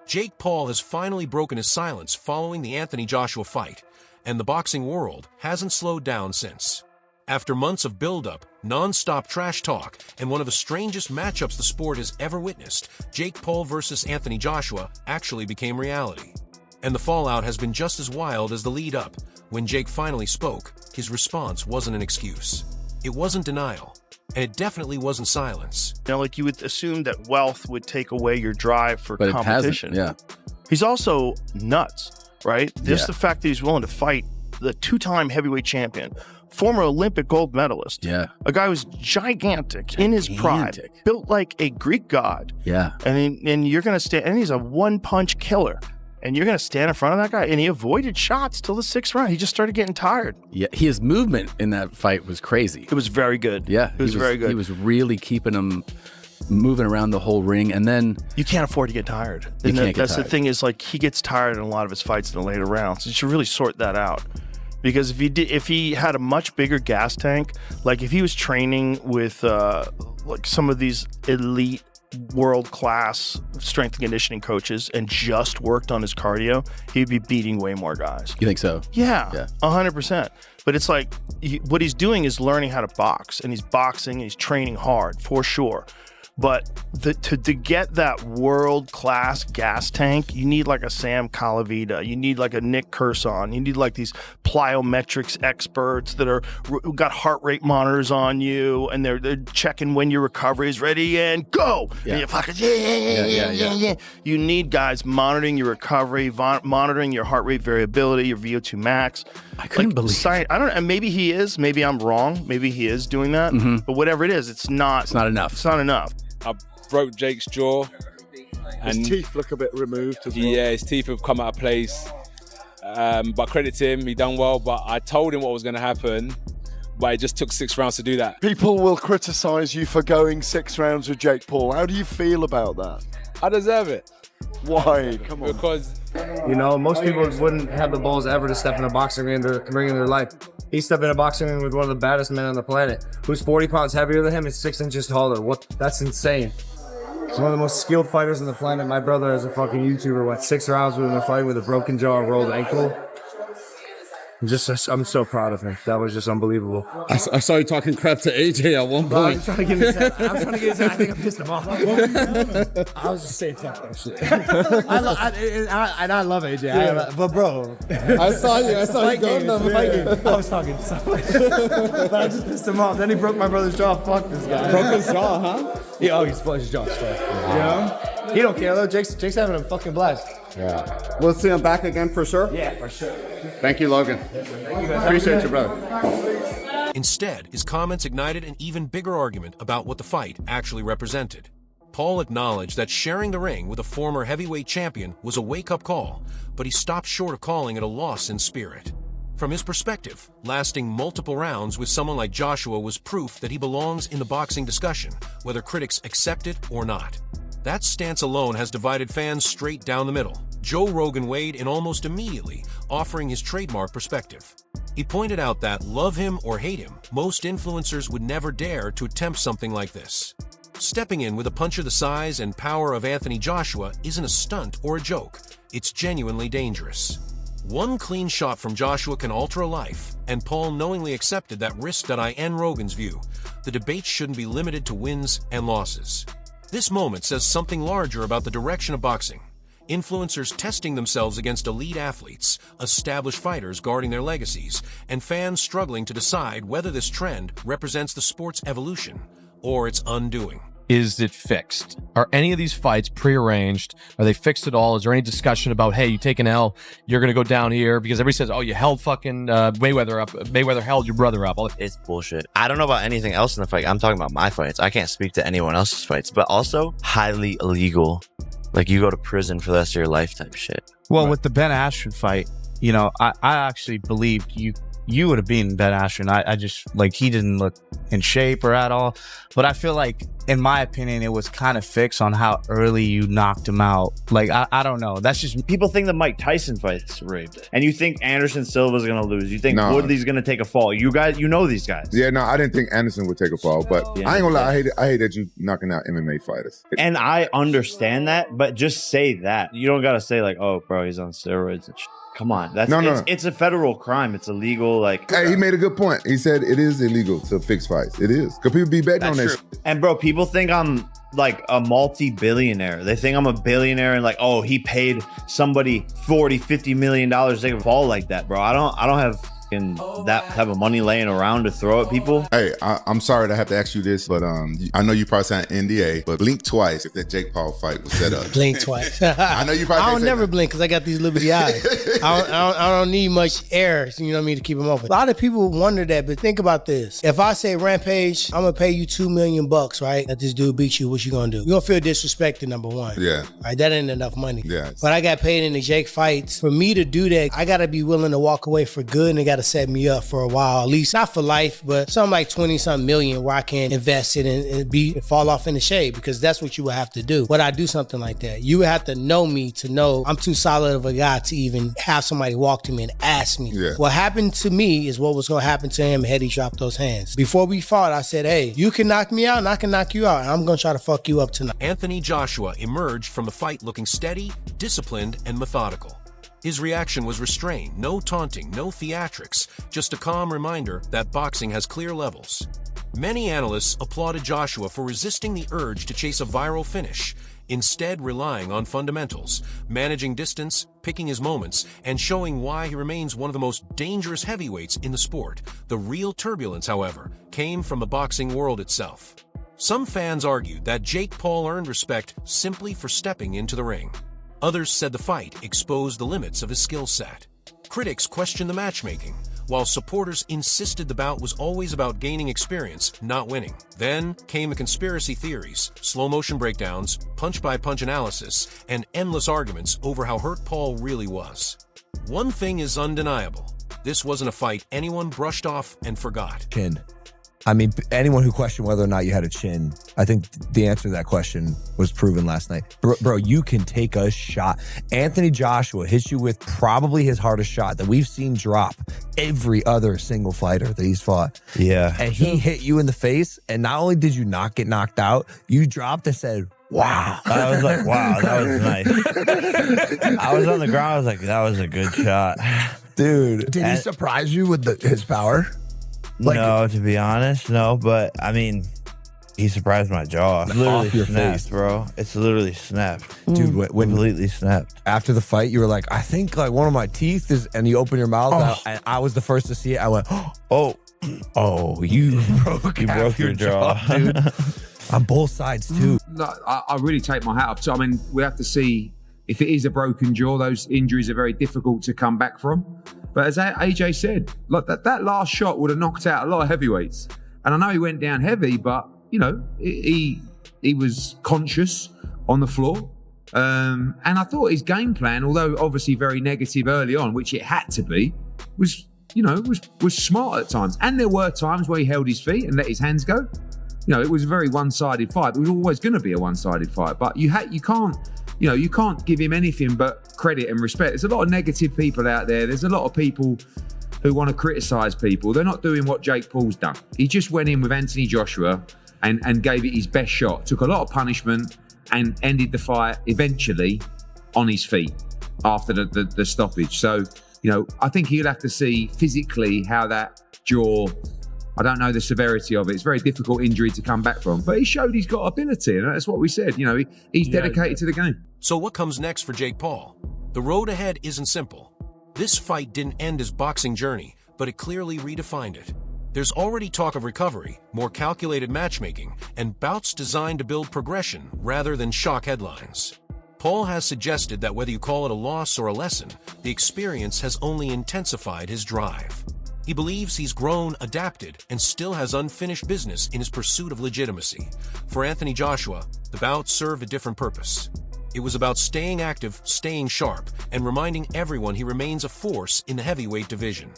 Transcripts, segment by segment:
Jake Paul has finally broken his silence following the Anthony Joshua fight, and the boxing world hasn't slowed down since. After months of build-up, non-stop trash talk, and one of the strangest matchups the sport has ever witnessed, Jake Paul versus Anthony Joshua actually became reality. And the fallout has been just as wild as the lead-up. When Jake finally spoke, his response wasn't an excuse. It wasn't denial, and it definitely wasn't silence. You know, like you would assume that wealth would take away your drive for competition. It hasn't, yeah. He's also nuts, right? Just the fact that he's willing to fight the two-time heavyweight champion, former Olympic gold medalist. Yeah. A guy who's gigantic in his prime, built like a Greek god. Yeah. And you're going to stand, and he's a one-punch killer. And you're going to stand in front of that guy, and he avoided shots till the 6th round. He just started getting tired. Yeah, his movement in that fight was crazy. It was very good. Yeah. It was very good. He was really keeping him moving around the whole ring, and then you can't afford to get tired. That's the thing is, like, he gets tired in a lot of his fights in the later rounds. You should really sort that out. Because if he had a much bigger gas tank, like if he was training with like some of these elite world-class strength and conditioning coaches and just worked on his cardio, he'd be beating way more guys. You think so? Yeah. 100%. But it's like what he's doing is learning how to box, and he's boxing and he's training hard for sure. But to get that world-class gas tank, you need like a Sam Calavita. You need like a Nick Curson. You need like these plyometrics experts that got heart rate monitors on you, and they're checking when your recovery is ready and go. Yeah. And you're fucking yeah. You need guys monitoring your recovery, monitoring your heart rate variability, your VO2 max. I couldn't believe it. I don't know. And maybe he is. Maybe I'm wrong. Maybe he is doing that. Mm-hmm. But whatever it is, it's not. It's not enough. It's not enough. I broke Jake's jaw. And his teeth look a bit removed as well. Yeah, his teeth have come out of place. But credit to him, he done well. But I told him what was going to happen. But it just took 6 rounds to do that. People will criticize you for going 6 rounds with Jake Paul. How do you feel about that? I deserve it. Why? Come on. Because, you know, most people wouldn't have the balls ever to step in a boxing ring in their life. He stepped in a boxing ring with one of the baddest men on the planet, who's 40 pounds heavier than him and 6 inches taller. That's insane. He's one of the most skilled fighters on the planet. My brother, as a fucking YouTuber, went 6 rounds with him in a fight with a broken jaw and rolled ankle. I'm so proud of him. That was just unbelievable. I saw you talking crap to AJ at one point. I'm trying to get his head. I think I pissed him off. I was just saying fuck that shit. I love AJ. Yeah. But bro, I saw you going on the fight game. I was talking so much. But I just pissed him off. Then he broke my brother's jaw. Fuck this guy. Broke his jaw, huh? Yeah, his jaw's fucked. Yeah. He don't care though. Jake's having a fucking blast. Yeah. We'll see him back again for sure? Yeah, for sure. Thank you, Logan. Appreciate you, brother. Instead, his comments ignited an even bigger argument about what the fight actually represented. Paul acknowledged that sharing the ring with a former heavyweight champion was a wake-up call, but he stopped short of calling it a loss in spirit. From his perspective, lasting multiple rounds with someone like Joshua was proof that he belongs in the boxing discussion, whether critics accept it or not. That stance alone has divided fans straight down the middle. Joe Rogan weighed in almost immediately, offering his trademark perspective. He pointed out that, love him or hate him, most influencers would never dare to attempt something like this. Stepping in with a puncher the size and power of Anthony Joshua isn't a stunt or a joke. It's genuinely dangerous. One clean shot from Joshua can alter a life, and Paul knowingly accepted that risk.in Rogan's view. The debate shouldn't be limited to wins and losses. This moment says something larger about the direction of boxing. Influencers testing themselves against elite athletes, established fighters guarding their legacies, and fans struggling to decide whether this trend represents the sport's evolution or its undoing. Is it fixed? Are any of these fights prearranged? Are they fixed at all? Is there any discussion about, hey, you take an L, you're going to go down here? Because everybody says, oh, you held fucking Mayweather up. Mayweather held your brother up. It's bullshit. I don't know about anything else in the fight. I'm talking about my fights. I can't speak to anyone else's fights, but also highly illegal. Like, you go to prison for the rest of your life type shit. Well, right. With the Ben Askren fight, you know, I actually believed you you would have beaten Ben Askren. I just, like, he didn't look in shape or at all. But I feel like, in my opinion, it was kind of fixed on how early you knocked him out. Like, I don't know. That's just... People think the Mike Tyson fight's rigged. And you think Anderson Silva's going to lose. You think Woodley's going to take a fall. You guys, you know these guys. Yeah, no, I didn't think Anderson would take a fall. But I ain't gonna lie, I hate that you knocking out MMA fighters. And I understand that, but just say that. You don't got to say, like, oh, bro, he's on steroids and shit. Come on, it's a federal crime. It's illegal. Like, hey, he made a good point. He said it is illegal to fix fights. It is, because people be betting on that. And bro, people think I'm like a multi-billionaire. They think I'm a billionaire and like, oh, he paid somebody $40-50 million to take a fall like that, bro. I don't have that type of money laying around to throw at people. Hey, I'm sorry to have to ask you this, but I know you probably signed an NDA, but blink twice if that Jake Paul fight was set up. Blink twice. I know you probably I don't never blink because I got these liberty eyes. I don't need much air, you know what I mean, to keep them open. A lot of people wonder that, but think about this. If I say, Rampage, I'm gonna pay you $2 million, right? That this dude beat you, what you gonna do? You gonna feel disrespected, number one. Yeah. Right, that ain't enough money. Yeah. But I got paid in the Jake fights. For me to do that, I gotta be willing to walk away for good, and they gotta set me up for a while, at least not for life, but something like 20-something million where I can invest it and fall off in the shade, because that's what you would have to do. Would I do something like that? You would have to know me to know I'm too solid of a guy to even have somebody walk to me and ask me. Yeah. What happened to me is what was going to happen to him had he dropped those hands. Before we fought, I said, hey, you can knock me out and I can knock you out, and I'm going to try to fuck you up tonight. Anthony Joshua emerged from the fight looking steady, disciplined, and methodical. His reaction was restrained, no taunting, no theatrics, just a calm reminder that boxing has clear levels. Many analysts applauded Joshua for resisting the urge to chase a viral finish, instead relying on fundamentals, managing distance, picking his moments, and showing why he remains one of the most dangerous heavyweights in the sport. The real turbulence, however, came from the boxing world itself. Some fans argued that Jake Paul earned respect simply for stepping into the ring. Others said the fight exposed the limits of his skill set. Critics questioned the matchmaking, while supporters insisted the bout was always about gaining experience, not winning. Then came the conspiracy theories, slow-motion breakdowns, punch-by-punch analysis, and endless arguments over how hurt Paul really was. One thing is undeniable. This wasn't a fight anyone brushed off and forgot. Chin. I mean, anyone who questioned whether or not you had a chin, I think the answer to that question was proven last night. Bro, you can take a shot. Anthony Joshua hits you with probably his hardest shot that we've seen drop every other single fighter that he's fought. Yeah. And he hit you in the face, and not only did you not get knocked out, you dropped and said, wow. I was like, wow, that was nice. I was on the ground. I was like, that was a good shot. Dude. Did he surprise you with his power? Like, no, to be honest, no. But I mean, he surprised my jaw. It's literally your snapped, face, bro. It's literally snapped, dude. When completely snapped. After the fight, you were like, I think like one of my teeth is, and you open your mouth, and I was the first to see it. I went, oh, you broke your jaw, dude. On both sides too. No, I really take my hat off. So I mean, we have to see if it is a broken jaw. Those injuries are very difficult to come back from. But as AJ said, like that last shot would have knocked out a lot of heavyweights. And I know he went down heavy, but you know, he was conscious on the floor. And I thought his game plan, although obviously very negative early on, which it had to be, was smart at times. And there were times where he held his feet and let his hands go. You know, it was a very one-sided fight. It was always going to be a one-sided fight. But you can't give him anything but credit and respect. There's a lot of negative people out there. There's a lot of people who want to criticize people. They're not doing what Jake Paul's done. He just went in with Anthony Joshua and gave it his best shot, took a lot of punishment and ended the fight eventually on his feet after the stoppage. So, you know, I think he'll have to see physically how that jaw, I don't know the severity of it. It's a very difficult injury to come back from. But he showed he's got ability, and that's what we said. You know, he's dedicated to the game. So what comes next for Jake Paul? The road ahead isn't simple. This fight didn't end his boxing journey, but it clearly redefined it. There's already talk of recovery, more calculated matchmaking, and bouts designed to build progression rather than shock headlines. Paul has suggested that whether you call it a loss or a lesson, the experience has only intensified his drive. He believes he's grown, adapted, and still has unfinished business in his pursuit of legitimacy. For Anthony Joshua, the bout served a different purpose. It was about staying active, staying sharp, and reminding everyone he remains a force in the heavyweight division.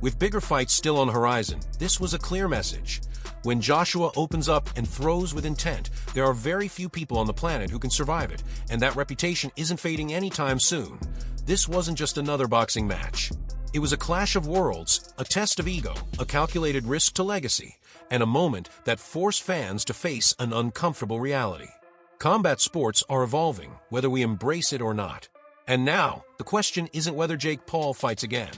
With bigger fights still on the horizon, this was a clear message. When Joshua opens up and throws with intent, there are very few people on the planet who can survive it, and that reputation isn't fading anytime soon. This wasn't just another boxing match. It was a clash of worlds, a test of ego, a calculated risk to legacy, and a moment that forced fans to face an uncomfortable reality. Combat sports are evolving, whether we embrace it or not. And now, the question isn't whether Jake Paul fights again.